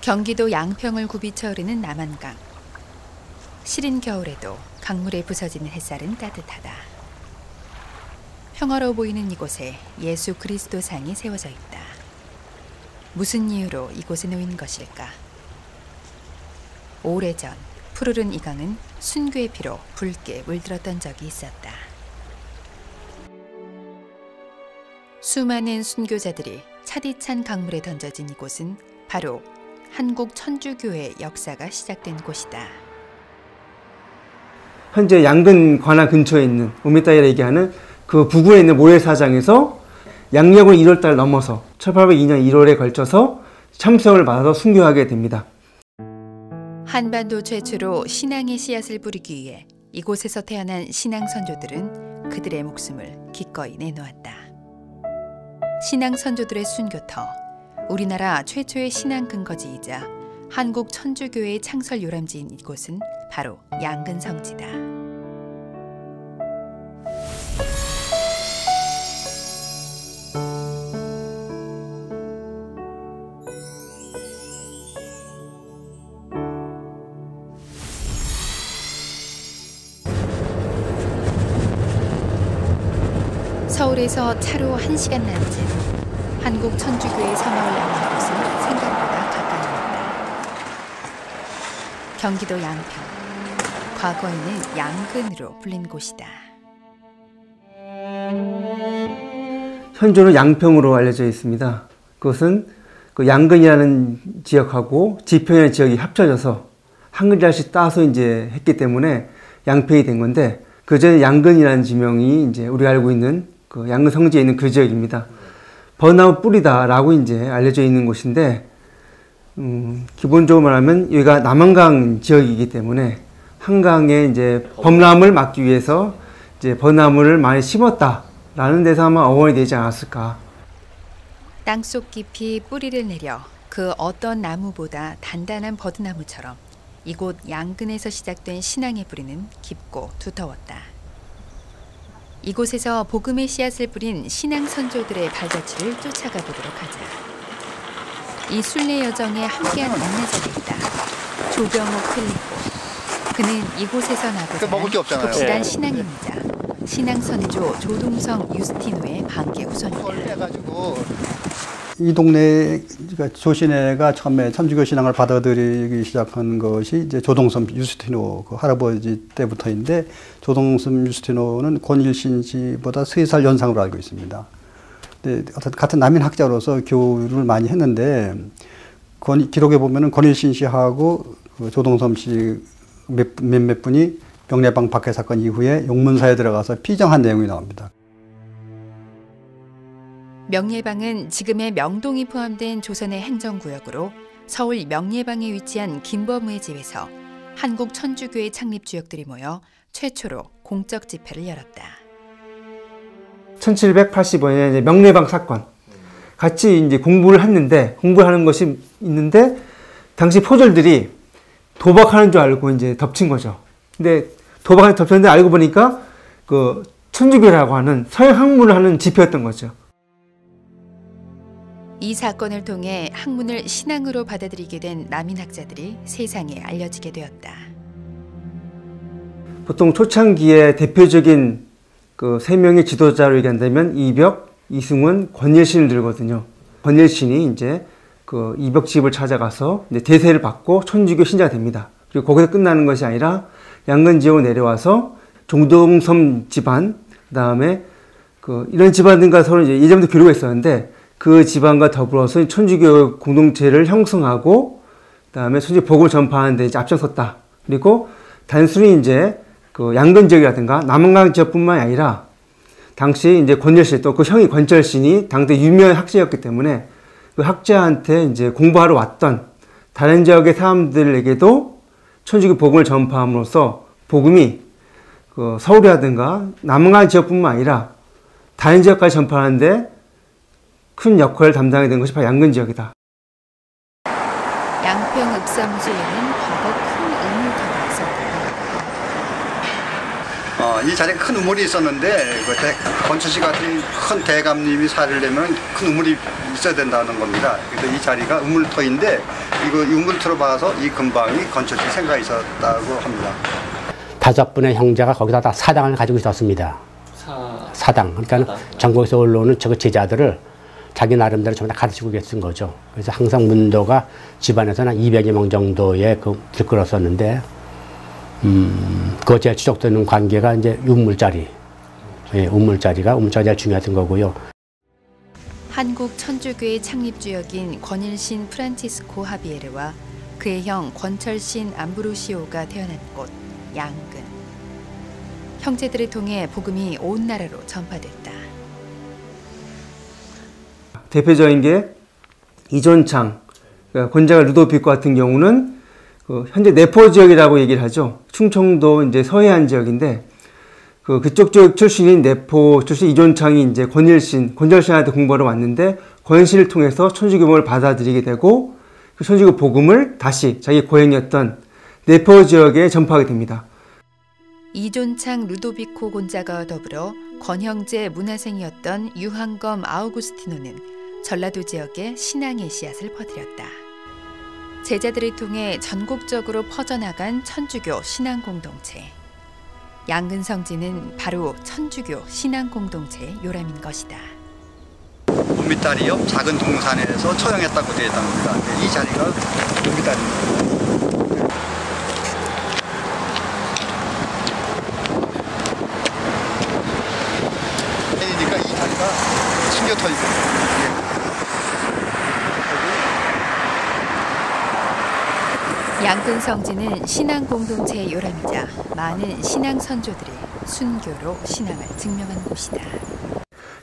경기도 양평을 굽이쳐 흐르는 남한강. 시린 겨울에도 강물에 부서지는 햇살은 따뜻하다. 평화로워 보이는 이곳에 예수 그리스도 상이 세워져 있다. 무슨 이유로 이곳에 놓인 것일까? 오래전 푸르른 이 강은 순교의 피로 붉게 물들었던 적이 있었다. 수많은 순교자들이 차디찬 강물에 던져진 이곳은 바로 한국 천주교의 역사가 시작된 곳이다. 현재 양근 관악 근처에 있는 오미따이라 얘기하는 그 부구에 있는 모래사장에서 양력을 1월달 넘어서 1802년 1월에 걸쳐서 참수형을 받아서 순교하게 됩니다. 한반도 최초로 신앙의 씨앗을 뿌리기 위해 이곳에서 태어난 신앙 선조들은 그들의 목숨을 기꺼이 내놓았다. 신앙 선조들의 순교터, 우리나라 최초의 신앙 근거지이자 한국 천주교의 창설 요람지인 이곳은 바로 양근 성지다. 서울에서 차로 1시간 남짓, 한국 천주교의 성화를 낳는 곳은 생각보다 가까이입니다. 경기도 양평, 과거에는 양근으로 불린 곳이다. 현존은 양평으로 알려져 있습니다. 그것은 그 양근이라는 지역하고 지평이라는 지역이 합쳐져서 한 글자씩 따서 이제 했기 때문에 양평이 된 건데, 그 전에 양근이라는 지명이 이제 우리가 알고 있는 그 양근 성지에 있는 그 지역입니다. 버나무 뿌리다라고 이제 알려져 있는 곳인데, 기본적으로 말하면 여기가 남한강 지역이기 때문에 한강에 이제 범람을 막기 위해서 이제 버나무를 많이 심었다라는 데서 아마 어원이 되지 않았을까. 땅속 깊이 뿌리를 내려 그 어떤 나무보다 단단한 버드나무처럼 이곳 양근에서 시작된 신앙의 뿌리는 깊고 두터웠다. 이곳에서 복음의 씨앗을 뿌린 신앙 선조들의 발자취를 쫓아가 보도록 하자. 이 순례 여정에 함께한 안내자가 있다. 조병옥 필리포. 그는 이곳에서 나고자 독실한 신앙인이자 신앙 선조 조동성 유스티노의 반개 후손이다. 이 동네 조신회가 처음에 천주교 신앙을 받아들이기 시작한 것이 이제 조동섬 유스티노 그 할아버지 때부터인데, 조동섬 유스티노는 권일신 씨보다 3살 연상으로 알고 있습니다. 근데 같은 남인 학자로서 교류를 많이 했는데, 기록에 보면은 권일신 씨하고 그 조동섬 씨 몇몇 분이 명례방 박해 사건 이후에 용문사에 들어가서 피정한 내용이 나옵니다. 명례방은 지금의 명동이 포함된 조선의 행정구역으로 서울 명례방에 위치한 김범우의 집에서 한국 천주교의 창립 주역들이 모여 최초로 공적 집회를 열었다. 1785년에 이제 명례방 사건 같이 이제 공부를 하는 것이 있는데, 당시 포졸들이 도박하는 줄 알고 이제 덮친 거죠. 근데 도박하는 덮쳤는데 알고 보니까 그 천주교라고 하는 서양 학문을 하는 집회였던 거죠. 이 사건을 통해 학문을 신앙으로 받아들이게 된 남인학자들이 세상에 알려지게 되었다. 보통 초창기에 대표적인 그 3명의 지도자로 얘기한다면 이벽, 이승훈, 권일신을 들거든요. 권일신이 이제 그 이벽집을 찾아가서 이제 대세를 받고 천주교 신자가 됩니다. 그리고 거기서 끝나는 것이 아니라 양근 지역으로 내려와서 조동섬 집안, 그 다음에 그 이런 집안들과 서로 이제 예전부터 교류가 있었는데, 그 집안과 더불어서 천주교 공동체를 형성하고, 그 다음에 천주교 복음을 전파하는 데 이제 앞장섰다. 그리고 단순히 이제 그 양근 지역이라든가 남한강 지역뿐만 아니라, 당시 이제 권열신, 또 그 형이 권철신이 당대 유명한 학자였기 때문에 그 학자한테 이제 공부하러 왔던 다른 지역의 사람들에게도 천주교 복음을 전파함으로써 복음이 그 서울이라든가 남한강 지역뿐만 아니라 다른 지역까지 전파하는데 큰 역할을 담당하게 된 것이 바로 양근 지역이다. 양평 읍사무소에는 과거 큰 의문터가 있었다. 이 자리에 큰 우물이 있었는데 권철씨 같은 큰 대감님이 살을 내면 큰 우물이 있어야 된다는 겁니다. 그래서 이 자리가 우물터인데 이 우물터로 봐서 이 근방이 권철씨 생각이 있었다고 합니다. 5분의 형제가 거기다 다 사당을 가지고 있었습니다. 사당. 그러니까 전국에서 올라오는 저 제자들을 자기 나름대로 전부 다 가르치고 계신 거죠. 그래서 항상 문도가 집안에서는 200여 명 정도의 들끓었었는데, 그것에 추적되는 관계가 이제 우물자리. 예, 우물자리가 제일 중요했던 거고요. 한국 천주교의 창립주역인 권일신 프란치스코 하비에르와 그의 형 권철신 암브로시오가 태어난 곳 양근. 형제들을 통해 복음이 온 나라로 전파됐다. 대표적인 게 이존창, 그러니까 권자가 루도비코 같은 경우는 현재 내포 지역이라고 얘기를 하죠. 충청도 이제 서해안 지역인데 그쪽 지역 출신인 내포 출신 이존창이 이제 권철신한테 공부하러 왔는데 권실을 통해서 천주교복음을 받아들이게 되고 그 천주교 복음을 다시 자기 고향이었던 내포 지역에 전파하게 됩니다. 이존창 루도비코 곤자가와 더불어 권형제 문화생이었던 유한검 아우구스티노는 전라도 지역에 신앙의 씨앗을 퍼뜨렸다. 제자들을 통해 전국적으로 퍼져나간 천주교 신앙공동체. 양근 성지는 바로 천주교 신앙공동체의 요람인 것이다. 우미딸이 옆 작은 동산에서 처형했다고 되어 있답니다. 이 자리가 우미딸입니다. 그러니까 이 자리가 숨겨터이고. 양근 성지는 신앙 공동체의 요람이자 많은 신앙 선조들의 순교로 신앙을 증명한 곳이다.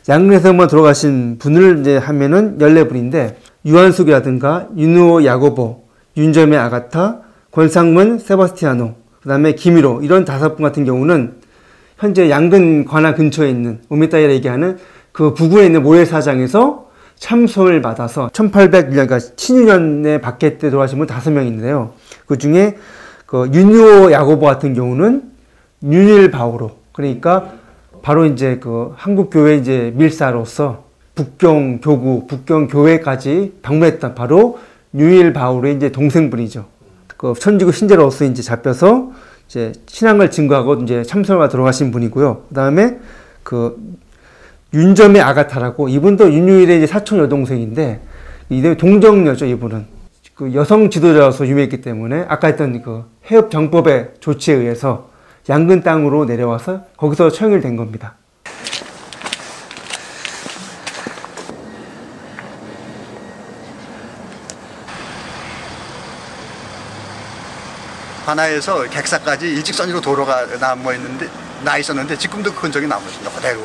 양근에서만 돌아가신 분을 이제 하면은 14분인데 유한숙이라든가 윤우오 야고보, 윤점의 아가타, 권상문 세바스티아노, 그다음에 김일호 이런 5분 같은 경우는 현재 양근 관악 근처에 있는 우미따이라 얘기하는 그 부구에 있는 모래사장에서 참소를 받아서 1801년, 그러니까 신유년에 박해 때 돌아가신 분 5명이 있는데요. 그 중에 그 윤유오 야고보 같은 경우는 윤일 바오로, 그러니까 바로 이제 그 한국 교회 이제 밀사로서 북경 교구, 북경 교회까지 방문했던 바로 윤일 바오로의 이제 동생분이죠. 그 천주교 신자로서 이제 잡혀서 이제 신앙을 증거하고 이제 참선을 돌아가신 분이고요. 그 다음에 그 윤점의 아가타라고, 이분도 윤유일의 이제 사촌 여동생인데, 이 동정녀죠, 이분은. 그 여성 지도자로서 유명했기 때문에, 아까 했던 그 해협 정법의 조치에 의해서 양근 땅으로 내려와서 거기서 처형이 된 겁니다. 관아에서 객사까지 일직선으로 도로가 나 있었는데 지금도 그 흔적이 남아 있습니다. 그대로.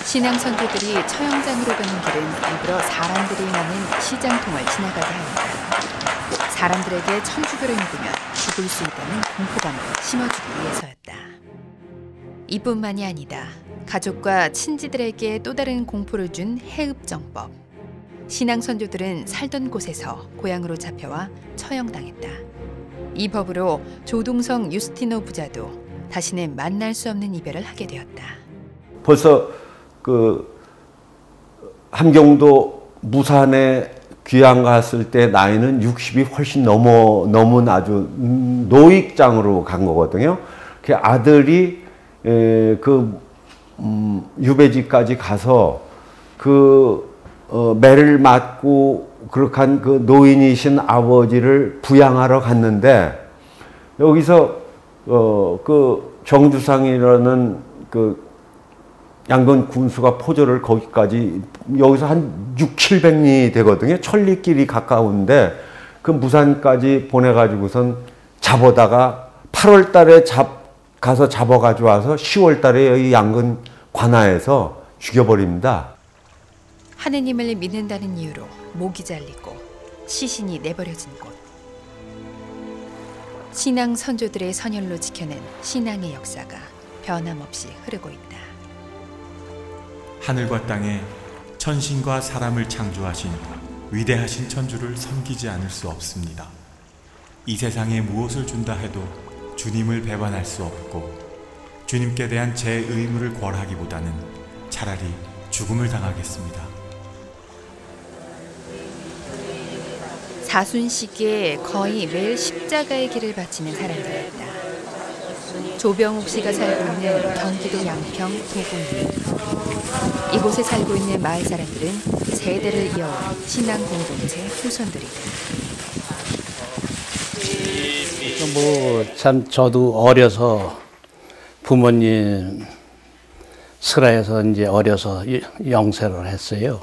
신앙 선조들이 처형장으로 가는 길은 일부러 사람들이 많은 시장통을 지나가게 합니다. 사람들에게 천주교를 믿으면 죽을 수 있다는 공포감을 심어주기 위해서였다. 이뿐만이 아니다. 가족과 친지들에게 또 다른 공포를 준 해읍정법. 신앙 선조들은 살던 곳에서 고향으로 잡혀와 처형당했다. 이 법으로 조동성 유스티노 부자도 다시는 만날 수 없는 이별을 하게 되었다. 벌써 그 함경도 무산에 귀양 갔을 때 나이는 60이 훨씬 넘은 아주 노익장으로 간 거거든요. 그 아들이 유배지까지 가서 매를 맞고 그렇게 한 그 노인이신 아버지를 부양하러 갔는데, 여기서 그 정주상이라는 그 양근 군수가 포조를 거기까지, 여기서 한 600~700리 되거든요. 천리길이 가까운데 그 무산까지 보내가지고선 잡아다가 8월 달에 가서 잡아가지고 와서 10월 달에 여기 양근 관아에서 죽여버립니다. 하느님을 믿는다는 이유로 목이 잘리고 시신이 내버려진 곳. 신앙 선조들의 선열로 지켜낸 신앙의 역사가 변함없이 흐르고 있다. 하늘과 땅에 천신과 사람을 창조하신 위대하신 천주를 섬기지 않을 수 없습니다. 이 세상에 무엇을 준다 해도 주님을 배반할 수 없고 주님께 대한 제 의무를 고하기보다는 차라리 죽음을 당하겠습니다. 사순시기에 거의 매일 십자가의 길을 바치는 사람들이었다. 조병욱 씨가 살고 있는 경기도 양평 도곡리. 이곳에 살고 있는 마을 사람들은 세대를 이어온 신앙 공동체 후손들이다. 참 저도 어려서 부모님 슬하에서 이제 어려서 영세를 했어요.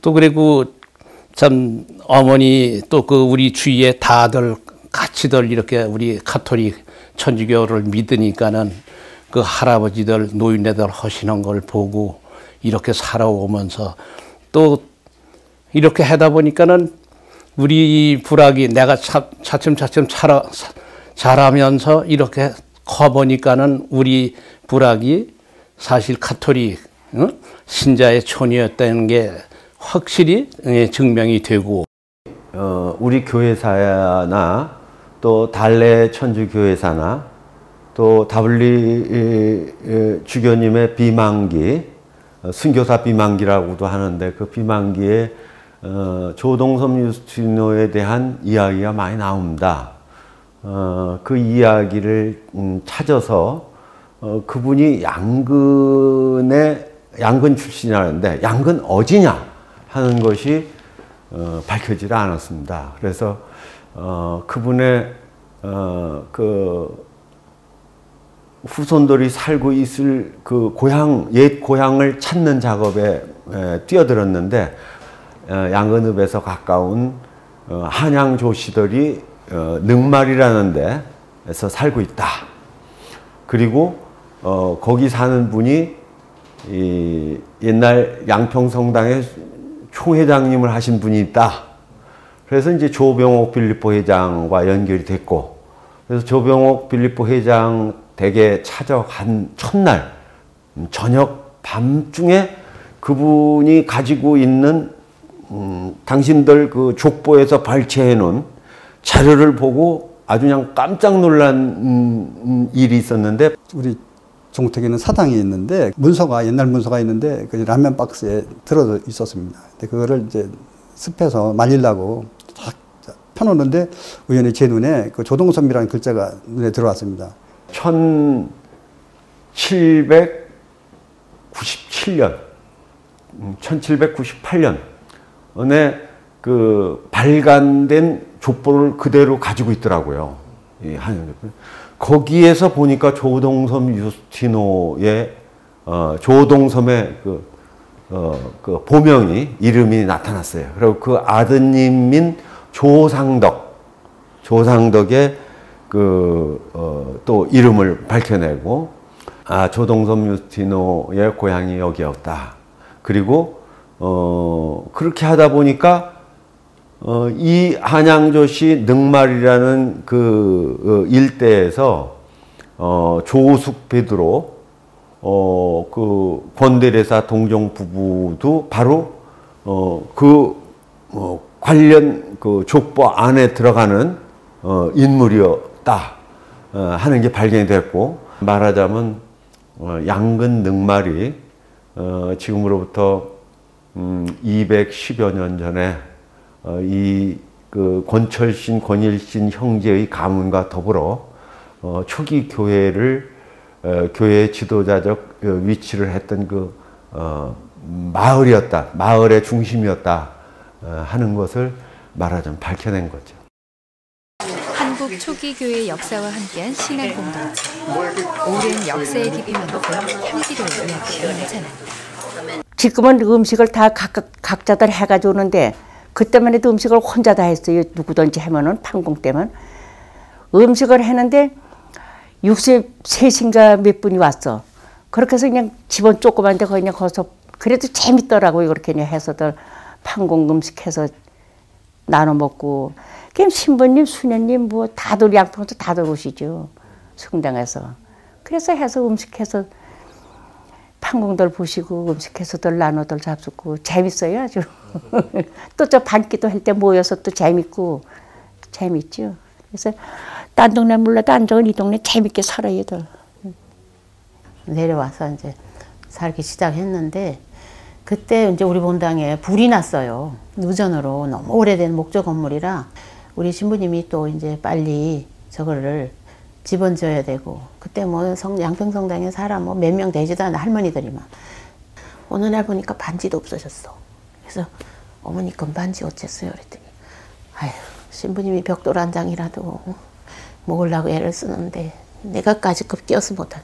또 그리고 참 어머니 또 그 우리 주위에 다들 같이들 이렇게 우리 가톨릭 천주교를 믿으니까는 그 할아버지들 노인네들 하시는 걸 보고 이렇게 살아오면서 또 이렇게 하다 보니까는 우리 부락이 내가 차츰차츰 자라면서 이렇게 커보니까는 우리 부락이 사실 가톨릭 신자의 촌이었다는 게 확실히 증명이 되고 우리 교회사나 또 달래 천주교회사나 또 다블리 주교님의 비만기 순교사 비만기라고도 하는데 그 비만기에 조동섬 유스티노에 대한 이야기가 많이 나옵니다. 그 이야기를 찾아서 그분이 양근 출신이라는데 양근 어디냐 하는 것이 밝혀지지 않았습니다. 그래서 그분의 그 후손들이 살고 있을 그 옛 고향을 찾는 작업에 뛰어들었는데 양근읍에서 가까운 한양조씨들이 능말이라는 데에서 살고 있다. 그리고 거기 사는 분이 이 옛날 양평성당의 총회장님을 하신 분이 있다. 그래서 이제 조병옥 빌립보 회장과 연결이 됐고, 그래서 조병옥 빌립보 회장 댁에 찾아간 첫날 저녁 밤중에 그분이 가지고 있는 당신들 그 족보에서 발췌해 놓은 자료를 보고 아주 그냥 깜짝 놀란 일이 있었는데, 우리 종택에는 사당이 있는데 문서가 옛날 문서가 있는데 그 라면 박스에 들어 있었습니다. 근데 그거를 이제 습해서 말리려고 딱 펴놓는데 우연히 제 눈에 그 조동섬이라는 글자가 눈에 들어왔습니다. 1798년에 그 발간된 족보를 그대로 가지고 있더라고요. 거기에서 보니까 조동섬 유스티노의 조동섬의 그 보명이 이름이 나타났어요. 그리고 그 아드님인 조상덕의 또 이름을 밝혀내고, 조동섬 유스티노의 고향이 여기였다. 그리고 그렇게 하다 보니까 이 한양조씨 능말이라는 그 일대에서 조숙 베드로 그 권대례사 동정 부부도 바로 관련 그 족보 안에 들어가는 인물이었다 하는 게 발견이 됐고, 말하자면 양근 능말이 지금으로부터 210여 년 전에 이 그 권철신, 권일신 형제의 가문과 더불어 초기 교회의 지도자적 위치를 했던 그 마을이었다, 마을의 중심이었다 하는 것을 말하자면 밝혀낸 거죠. 한국 초기 교회 역사와 함께한 신앙 공동체. 오랜 역사의 깊이만큼 향기로운 이야기가 넘쳐난다. 지금은 음식을 다 각자들 해가지고 오는데 그때만 해도 음식을 혼자 다 했어요. 누구든지 하면은 판공 때면 음식을 했는데 63인가 몇 분이 왔어. 그렇게 해서 그냥 집은 조그만데 그냥 거기서 그래도 재밌더라고요. 그렇게 그냥 해서들 판공 음식 해서 나눠 먹고. 그냥 신부님, 수녀님 뭐 다들 양평에서 다들 오시죠. 성당에서. 그래서 해서 음식해서 판공들 보시고 음식해서들 나눠들 잡수고 재밌어요 아주. 또 저 반기도 할 때 모여서 또 재밌고 재밌죠. 그래서 딴 동네 몰라도 안정은 이 동네 재밌게 살아요, 얘들. 내려와서 이제 살기 시작했는데 그때 이제 우리 본당에 불이 났어요. 누전으로 너무 오래된 목조 건물이라 우리 신부님이 또 이제 빨리 저거를 집어줘야 되고 그때 뭐 양평성당에 사람 뭐 몇 명 되지도 않은 할머니들이만 어느 날 보니까 반지도 없어졌어. 그래서 어머니 금반지 어쨌어요? 그랬더니 아휴 신부님이 벽돌 한 장이라도 먹으려고 애를 쓰는데 내가까지 급 끼어서 못하냐.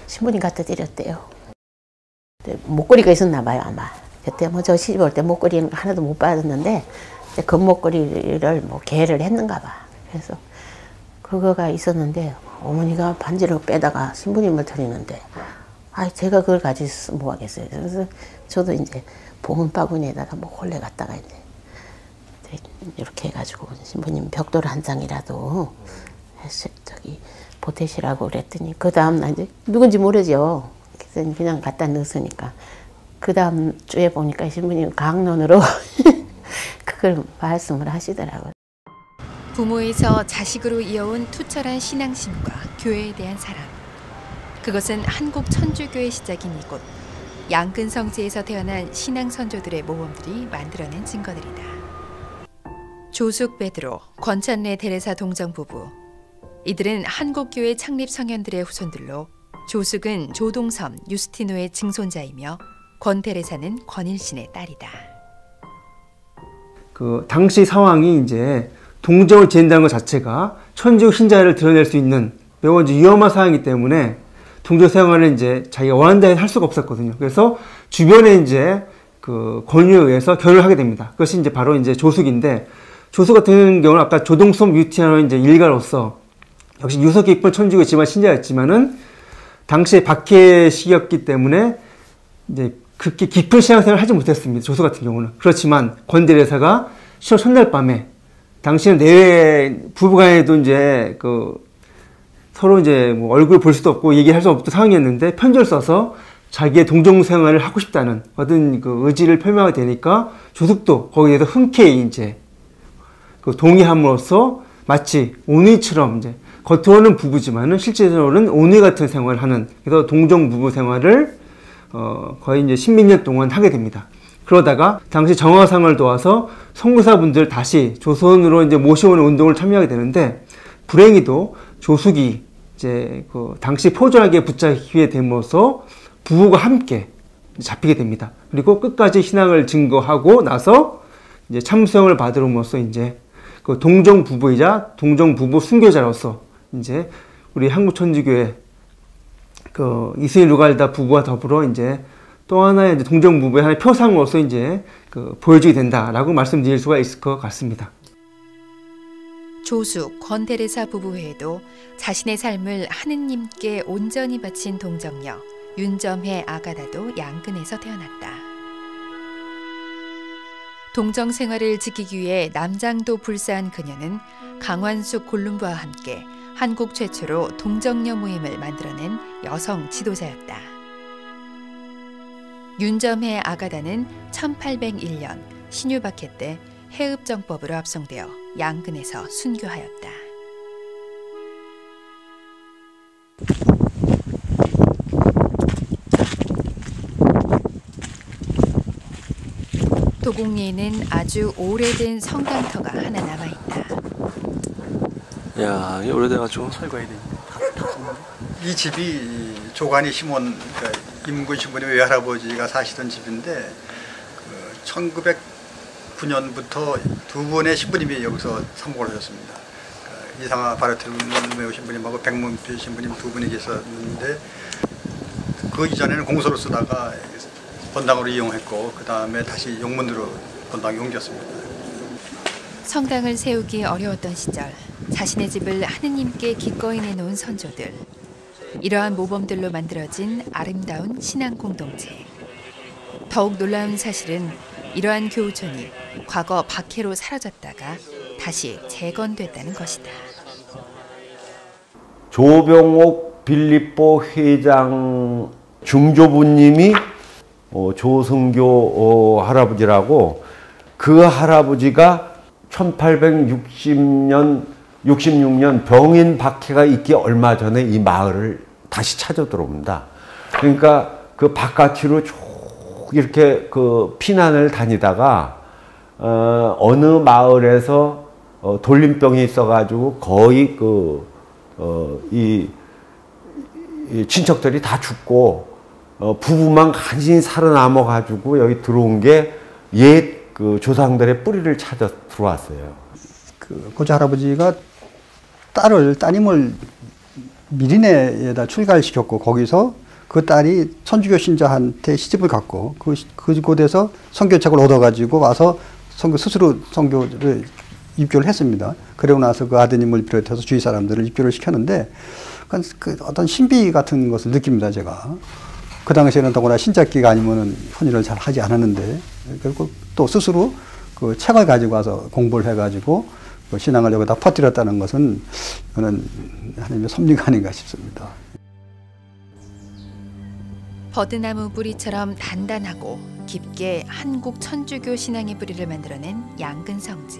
신부님 갖다 드렸대요. 목걸이가 있었나 봐요 아마. 그때 뭐 저 시집 올 때 목걸이는 하나도 못 받았는데 금목걸이를 뭐 개를 했는가 봐. 그래서 그거가 있었는데 어머니가 반지를 빼다가 신부님을 드리는데 아 제가 그걸 가지고 있으면 뭐 하겠어요. 그래서 저도 이제 봉은 바구니에다가 뭐 홀래 갖다가 이제 이렇게 해가지고 신부님 벽돌 한 장이라도 저기 보태시라고 그랬더니 그 다음 날 이제 누군지 모르죠. 그래서 그냥 갖다 넣었으니까 그 다음 주에 보니까 신부님 강론으로 그걸 말씀을 하시더라고요. 부모에서 자식으로 이어온 투철한 신앙심과 교회에 대한 사랑. 그것은 한국 천주교의 시작인 이곳 양근 성지에서 태어난 신앙 선조들의 모범들이 만들어낸 증거들이다. 조숙 베드로, 권찬래 데레사 동정 부부. 이들은 한국교회 창립 성현들의 후손들로 조숙은 조동섬 유스티노의 증손자이며 권 데레사는 권일신의 딸이다. 그 당시 상황이 이제 동정을 지낸다는 것 자체가 천주교 신자를 드러낼 수 있는 매우 위험한 상황이기 때문에 동정 생활을 이제 자기가 원한다 해서 할 수가 없었거든요. 그래서 주변에 이제 그 권유에 의해서 결혼을 하게 됩니다. 그것이 이제 바로 이제 조숙인데 조숙 같은 경우는 아까 조동섬 유티노의 이제 일가로서 역시 유서 깊은 천주교 집안 신자였지만은 당시에 박해시기였기 때문에 이제 그렇게 깊은 신앙생활을 하지 못했습니다. 조숙 같은 경우는. 그렇지만 권 데레사가 10월 첫날 밤에 당시는 내외 부부간에도 이제 그 서로 이제 뭐 얼굴 볼 수도 없고 얘기할 수 없던 상황이었는데 편지를 써서 자기의 동정 생활을 하고 싶다는 어떤 그 의지를 표명하게 되니까 조숙도 거기에 대해서 흔쾌히 이제 그 동의함으로써 마치 온의처럼 이제 겉으로는 부부지만은 실제로는 온의 같은 생활을 하는 그래서 동정 부부 생활을 거의 이제 십몇 년 동안 하게 됩니다. 그러다가 당시 정화상을 도와서 선교사분들 다시 조선으로 이제 모셔오는 운동을 참여하게 되는데 불행히도 조숙이 이제 그 당시 포졸에게 붙잡히게 됨으로써 부부가 함께 잡히게 됩니다. 그리고 끝까지 신앙을 증거하고 나서 이제 참수형을 받으므로써 이제 그 동정 부부이자 동정 부부 순교자로서 이제 우리 한국 천주교의 그 이순희 루갈다 부부와 더불어 이제 또 하나의 이제 동정 부부의 하나의 표상으로서 이제 그 보여지게 된다라고 말씀드릴 수가 있을 것 같습니다. 조숙, 권 데레사 부부 외에도 자신의 삶을 하느님께 온전히 바친 동정녀 윤점회 아가다도 양근에서 태어났다. 동정 생활을 지키기 위해 남장도 불사한 그녀는 강완숙 골룸부와 함께 한국 최초로 동정녀 모임을 만들어낸 여성 지도자였다. 윤점회 아가다는 1801년 신유박해 때 해읍정법으로 합성되어 양근에서 순교하였다. 도곡리에는 아주 오래된 성당터가 하나 남아있다. 야, 이게 오래돼가지고 설거해야 돼. 이 집이 조관이 시몬 그러니까 임군 신부님 외할아버지가 사시던 집인데 1909년부터 두 분의 신부님이 여기서 상복을 하셨습니다. 이상하 바르텔로메오 신부님하고 백문필 신부님 두 분이 계셨는데 그 이전에는 공소를 쓰다가 본당으로 이용했고 그 다음에 다시 용문으로 본당에 옮겼습니다. 성당을 세우기 어려웠던 시절 자신의 집을 하느님께 기꺼이 내놓은 선조들. 이러한 모범들로 만들어진 아름다운 신앙 공동체. 더욱 놀라운 사실은 이러한 교우촌이 과거 박해로 사라졌다가 다시 재건됐다는 것이다. 조병옥 빌립보 회장 중조부님이 조승교 할아버지라고 그 할아버지가 1860년 66년 병인 박해가 있기 얼마 전에 이 마을을 다시 찾아 들어옵니다. 그러니까 그 바깥으로 쭉 이렇게 그 피난을 다니다가 어느 마을에서 돌림병이 있어가지고 거의 이 친척들이 다 죽고 부부만 간신히 살아남아가지고 여기 들어온 게 옛 그 조상들의 뿌리를 찾아 들어왔어요. 그 고조 할아버지가 따님을 미리네에다 출가시켰고 거기서 그 딸이 천주교 신자한테 시집을 갔고 그곳에서 선교책을 얻어가지고 와서 스스로 선교를 입교를 했습니다. 그러고 나서 그 아드님을 비롯해서 주위 사람들을 입교를 시켰는데 그 어떤 신비 같은 것을 느낍니다, 제가. 그 당시에는 더구나 신작기가 아니면은 혼인을 잘 하지 않았는데 결국 또 스스로 그 책을 가지고 와서 공부를 해가지고 그 신앙을 여기다 퍼뜨렸다는 것은 저는 하나님의 섭리가 아닌가 싶습니다. 버드나무 뿌리처럼 단단하고 깊게 한국 천주교 신앙의 뿌리를 만들어낸 양근성지.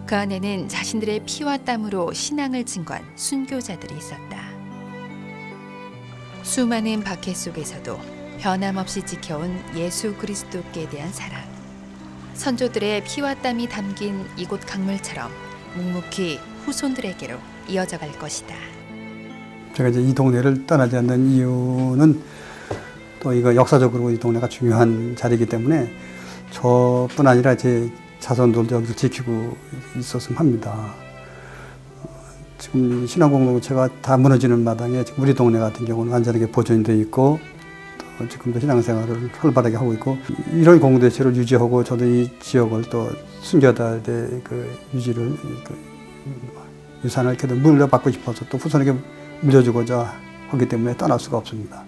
그 안에는 자신들의 피와 땀으로 신앙을 증거한 순교자들이 있었다. 수많은 박해 속에서도 변함없이 지켜온 예수 그리스도께 대한 사랑. 선조들의 피와 땀이 담긴 이곳 강물처럼 묵묵히 후손들에게로 이어져 갈 것이다. 제가 이제 이 동네를 떠나지 않는 이유는 또 이거 역사적으로 이 동네가 중요한 자리이기 때문에 저뿐 아니라 제 자손들도 여기서 지키고 있었으면 합니다. 지금 신앙공동체가 다 무너지는 마당에 지금 우리 동네 같은 경우는 완전하게 보존되어 있고 또 지금도 신앙생활을 활발하게 하고 있고 이런 공동체를 유지하고 저도 이 지역을 또 순교자들의 그 유지를 유산을 이렇게 물려받고 싶어서 또 후손에게 물려주고자 하기 때문에 떠날 수가 없습니다.